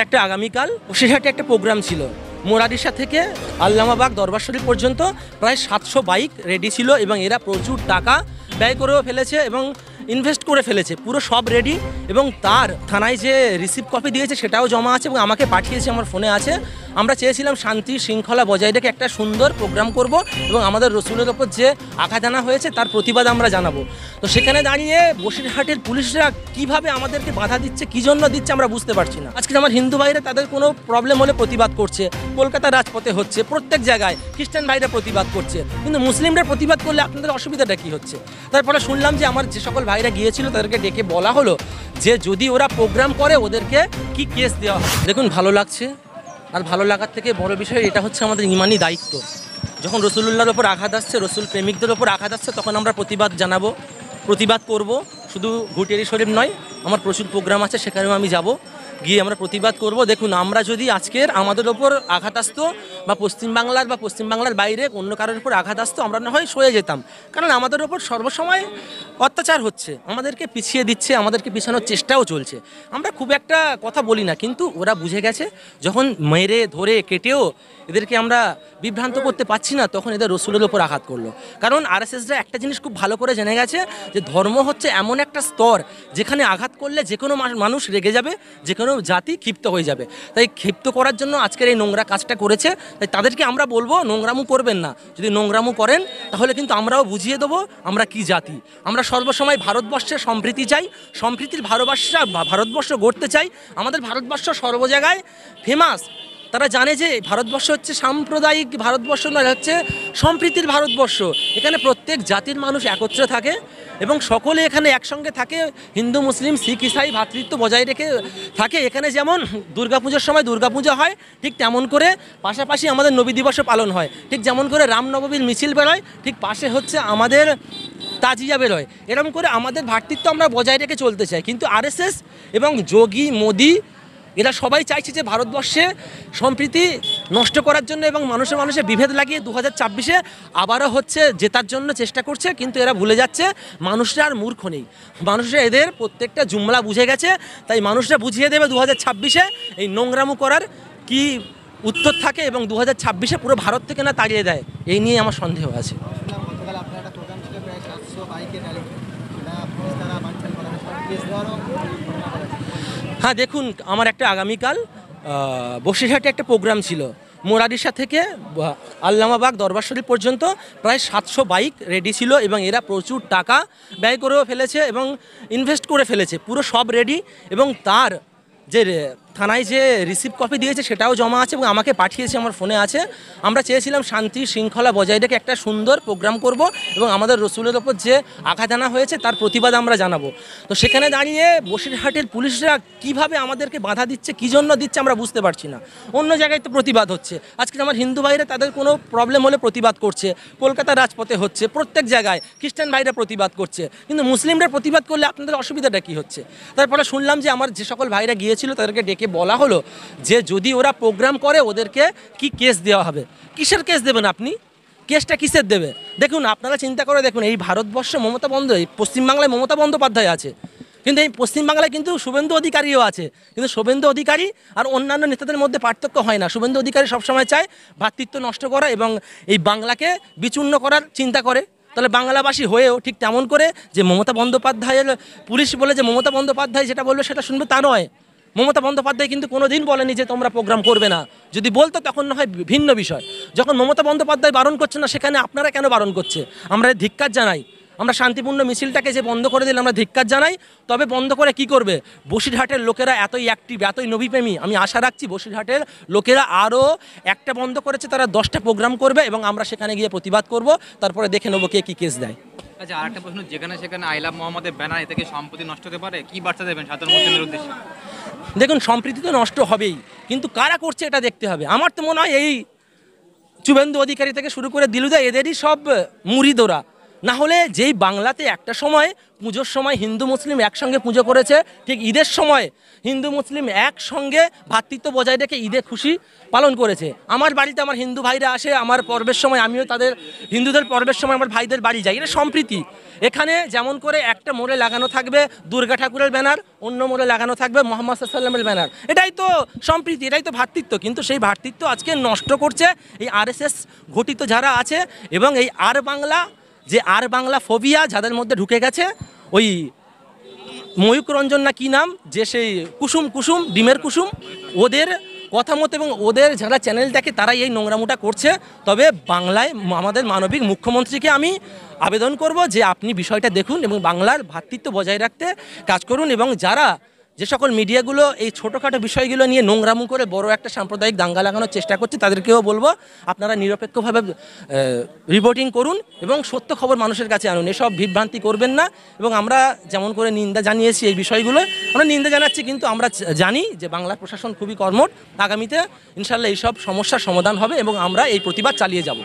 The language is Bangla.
একটা আগামীকাল বসিরহাটে একটা প্রোগ্রাম ছিল। মোরারিসা থেকে আল্লামাবাগ দরবার শরীফ পর্যন্ত প্রায় 700 বাইক রেডি ছিল এবং এরা প্রচুর টাকা ব্যয় করেও ফেলেছে এবং ইনভেস্ট করে ফেলেছে, পুরো সব রেডি। এবং তার থানায় যে রিসিভ কপি দিয়েছে সেটাও জমা আছে এবং আমাকে পাঠিয়েছে, আমার ফোনে আছে। আমরা চেয়েছিলাম শান্তি শৃঙ্খলা বজায় রেখে একটা সুন্দর প্রোগ্রাম করব এবং আমাদের রসুলের ওপর যে আঘাত আনা হয়েছে তার প্রতিবাদ আমরা জানাবো। তো সেখানে দাঁড়িয়ে বসিরহাটের পুলিশরা কিভাবে আমাদেরকে বাধা দিচ্ছে, কী জন্য দিচ্ছে আমরা বুঝতে পারছি না। আজকে আমার হিন্দু ভাইরা তাদের কোনো প্রবলেম হলে প্রতিবাদ করছে, কলকাতা রাজপথে হচ্ছে, প্রত্যেক জায়গায় খ্রিস্টান ভাইরা প্রতিবাদ করছে, কিন্তু মুসলিমরা প্রতিবাদ করলে আপনাদের অসুবিধাটা কী হচ্ছে? তারপরে শুনলাম যে আমার যে সকল ভাইরা গিয়েছিল তাদেরকে ডেকে বলা হলো যে যদি ওরা প্রোগ্রাম করে ওদেরকে কি কেস দেওয়া হয়। দেখুন, ভালো লাগছে, আর ভালো লাগার থেকে বড় বিষয় এটা হচ্ছে আমাদের ইমানি দায়িত্ব। যখন রসুলুল্লাহর ওপর আঘাত আসছে, রসুল প্রেমিকদের ওপর আঘাত আসছে, তখন আমরা প্রতিবাদ জানাবো, প্রতিবাদ করব। শুধু ঘুটিয়ারি শরীফ নয়, আমার প্রচুর প্রোগ্রাম আছে, সেখানেও আমি যাব, গিয়ে আমরা প্রতিবাদ করব। দেখুন, আমরা যদি আজকের আমাদের ওপর আঘাত আসতো বা পশ্চিমবাংলার বাইরে অন্য কারোর উপর আঘাত আসতো, আমরা না হয় সয়ে যেতাম, কারণ আমাদের ওপর সর্বসময় অত্যাচার হচ্ছে, আমাদেরকে পিছিয়ে দিচ্ছে, আমাদেরকে পিছানোর চেষ্টাও চলছে। আমরা খুব একটা কথা বলি না, কিন্তু ওরা বুঝে গেছে যখন মেরে ধরে কেটেও এদেরকে আমরা বিভ্রান্ত করতে পারছি না, তখন এদের রসুলের ওপর আঘাত করলো। কারণ আরএসএসরা একটা জিনিস খুব ভালো করে জেনে গেছে যে ধর্ম হচ্ছে এমন একটা স্তর যেখানে আঘাত করলে যে কোনো মানুষ রেগে যাবে, যে কোনো জাতি ক্ষিপ্ত হয়ে যাবে। তাই ক্ষিপ্ত করার জন্য আজকের এই নোংরা কাজটা করেছে। তাই তাদেরকে আমরা বলবো নোংরামু করবেন না, যদি নোংরামু করেন তাহলে কিন্তু আমরাও বুঝিয়ে দেবো আমরা কি জাতি। আমরা সর্বসময় ভারতবর্ষের সম্প্রীতি চাই, সম্প্রীতির ভারতবর্ষ গড়তে চাই। আমাদের ভারতবর্ষ সর্ব জায়গায় ফেমাস। তারা জানে যে ভারতবর্ষ হচ্ছে সাম্প্রদায়িক ভারতবর্ষ নয়, হচ্ছে সম্প্রীতির ভারতবর্ষ। এখানে প্রত্যেক জাতির মানুষ একত্রে থাকে এবং সকলে এখানে একসঙ্গে থাকে, হিন্দু মুসলিম শিখ ইসাই ভ্রাতৃত্ব বজায় রেখে থাকে। এখানে যেমন দুর্গাপুজোর সময় দুর্গাপূজা হয়, ঠিক তেমন করে পাশাপাশি আমাদের নবী দিবসও পালন হয়। ঠিক যেমন করে রামনবমীর মিছিল বেরোয়, ঠিক পাশে হচ্ছে আমাদের তাজিয়া বেরোয়। এরকম করে আমাদের ভ্রাতৃত্ব আমরা বজায় রেখে চলতে চাই। কিন্তু আরএসএস এবং যোগী মোদি এরা সবাই চাইছে যে ভারতবর্ষে সম্প্রীতি নষ্ট করার জন্য এবং মানুষে বিভেদ লাগিয়ে 2024-এ আবারও হচ্ছে জেতার জন্য চেষ্টা করছে। কিন্তু এরা ভুলে যাচ্ছে মানুষরা আর মূর্খ নেই, মানুষরা এদের প্রত্যেকটা জুমলা বুঝে গেছে। তাই মানুষরা বুঝিয়ে দেবে 2026-এ এই নোংরামু করার কি উত্তর থাকে এবং 2026-এ পুরো ভারত থেকে না তাড়িয়ে দেয়, এই নিয়ে আমার সন্দেহ আছে। হ্যাঁ, দেখুন, আমার একটা আগামীকাল বসিরহাটে একটা প্রোগ্রাম ছিল। মোরারিসা থেকে আল্লামাবাগ দরবার শরীফ পর্যন্ত প্রায় 700 বাইক রেডি ছিল এবং এরা প্রচুর টাকা ব্যয় করেও ফেলেছে এবং ইনভেস্ট করে ফেলেছে, পুরো সব রেডি। এবং তার যে থানায় যে রিসিভ কপি দিয়েছে সেটাও জমা আছে এবং আমাকে পাঠিয়েছে, আমার ফোনে আছে। আমরা চেয়েছিলাম শান্তি শৃঙ্খলা বজায় রেখে একটা সুন্দর প্রোগ্রাম করব এবং আমাদের রসুলের ওপর যে আঘাত আনা হয়েছে তার প্রতিবাদ আমরা জানাবো। তো সেখানে দাঁড়িয়ে বসিরহাটের পুলিশরা কিভাবে আমাদেরকে বাধা দিচ্ছে, কী জন্য দিচ্ছে আমরা বুঝতে পারছি না। অন্য জায়গায় তো প্রতিবাদ হচ্ছে, আজকে আমার হিন্দু ভাইরা তাদের কোনো প্রবলেম হলে প্রতিবাদ করছে, কলকাতা রাজপথে হচ্ছে, প্রত্যেক জায়গায় খ্রিস্টান ভাইরা প্রতিবাদ করছে, কিন্তু মুসলিমরা প্রতিবাদ করলে আপনাদের অসুবিধাটা কী হচ্ছে? তারপরে শুনলাম যে আমার যে সকল ভাইরা গিয়েছিল তাদেরকে ডেকে বলা হলো যে যদি ওরা প্রোগ্রাম করে ওদেরকে কি কেস দেওয়া হবে। কিসের কেস দেবেন আপনি? কেসটা কিসের দেবে? দেখুন, আপনারা চিন্তা করে দেখুন, এই ভারতবর্ষে পশ্চিমবাংলায় মমতা বন্দ্যোপাধ্যায় আছে, কিন্তু এই পশ্চিমবাংলায় কিন্তু শুভেন্দু অধিকারীও আছে। কিন্তু শুভেন্দু অধিকারী আর অন্যান্য নেতাদের মধ্যে পার্থক্য হয় না। শুভেন্দু অধিকারী সবসময় চায় ভ্রাতৃত্ব নষ্ট করা এবং এই বাংলাকে বিচূর্ণ করার চিন্তা করে। তাহলে বাংলাভাষী হয়েও ঠিক তেমন করে যে মমতা বন্দ্যোপাধ্যায়ের পুলিশ বলে যে মমতা বন্দ্যোপাধ্যায় যেটা বলবে সেটা শুনবে তা নয়। মমতা বন্দ্যোপাধ্যায় কিন্তু কোনো দিন বলেনি যে তোমরা প্রোগ্রাম করবে না। যদি বলতো তখন না হয় ভিন্ন বিষয়। যখন মমতা বন্দ্যোপাধ্যায় বারণ করছে না, সেখানে আপনারা কেন বারণ করছে? আমরা ধিক্কার জানাই। আমরা শান্তিপূর্ণ মিছিলটাকে যে বন্ধ করে দিলে আমরা ধিক্কার জানাই। তবে বন্ধ করে কি করবে? বসিরহাটের লোকেরা এতই অ্যাক্টিভ, এতই নবীপ্রেমী, আমি আশা রাখছি বসিরহাটের লোকেরা আরও একটা বন্ধ করেছে, তারা 10টা প্রোগ্রাম করবে এবং আমরা সেখানে গিয়ে প্রতিবাদ করব। তারপরে দেখে নেবো কে কী কেস দেয়। আচ্ছা, আরেকটা প্রশ্ন, যেখানে সেখানে আই লাভ মোহাম্মদের ব্যানার, এ থেকে সম্পত্তি নষ্ট হতে পারে, কি বার্তা দেবেন সাধারণ মুসলিমদের উদ্দেশ্যে? দেখুন, সম্প্রীতি তো নষ্ট হবেই, কিন্তু কারা করছে এটা দেখতে হবে। আমার তো মনে হয় এই শুভেন্দু অধিকারী থেকে শুরু করে দিলুদা এদেরই সব মুরিদোরা। না হলে যেই বাংলাতে একটা সময় পুজোর সময় হিন্দু মুসলিম একসঙ্গে পুজো করেছে, ঠিক ঈদের সময় হিন্দু মুসলিম একসঙ্গে ভ্রাতৃত্ব বজায় রেখে ঈদে খুশি পালন করেছে। আমার বাড়িতে আমার হিন্দু ভাইরা আসে, আমার পর্বের সময় আমিও তাদের হিন্দুদের পর্বের সময় আমার ভাইদের বাড়ি যাই। এটা সম্প্রীতি। এখানে যেমন করে একটা মোড়ে লাগানো থাকবে দুর্গা ঠাকুরের ব্যানার, অন্য মোড়ে লাগানো থাকবে মোহাম্মদ সাল্লামের ব্যানার। এটাই তো সম্প্রীতি, এটাই তো ভ্রাতৃত্ব। কিন্তু সেই ভ্রাতৃত্ব আজকে নষ্ট করছে এই আরএসএস ঘটিত যারা আছে, এবং এই আর বাংলা ফোবিয়া যাদের মধ্যে ঢুকে গেছে। ওই ময়ূক রঞ্জন না কি নাম, যে সেই কুসুম ডিমের কুসুম, ওদের কথা মতো এবং ওদের যারা চ্যানেল দেখে তারাই এই নোংরামোটা করছে। তবে বাংলায় আমাদের মানবিক মুখ্যমন্ত্রীকে আমি আবেদন করব যে আপনি বিষয়টা দেখুন এবং বাংলার ভ্রাতৃত্ব বজায় রাখতে কাজ করুন। এবং যারা যে সকল মিডিয়াগুলো এই ছোটোখাটো বিষয়গুলো নিয়ে নোংরামো করে বড় একটা সাম্প্রদায়িক দাঙ্গা লাগানোর চেষ্টা করছে, তাদেরকেও বলবো আপনারা নিরপেক্ষভাবে রিপোর্টিং করুন এবং সত্য খবর মানুষের কাছে আনুন। এসব বিভ্রান্তি করবেন না। এবং আমরা যেমন করে নিন্দা জানিয়েছি এই বিষয়গুলো, আমরা নিন্দা জানাচ্ছি, কিন্তু আমরা জানি যে বাংলা প্রশাসন খুবই কর্মঠ। আগামীতে ইনশাল্লাহ এইসব সমস্যার সমাধান হবে এবং আমরা এই প্রতিবাদ চালিয়ে যাব।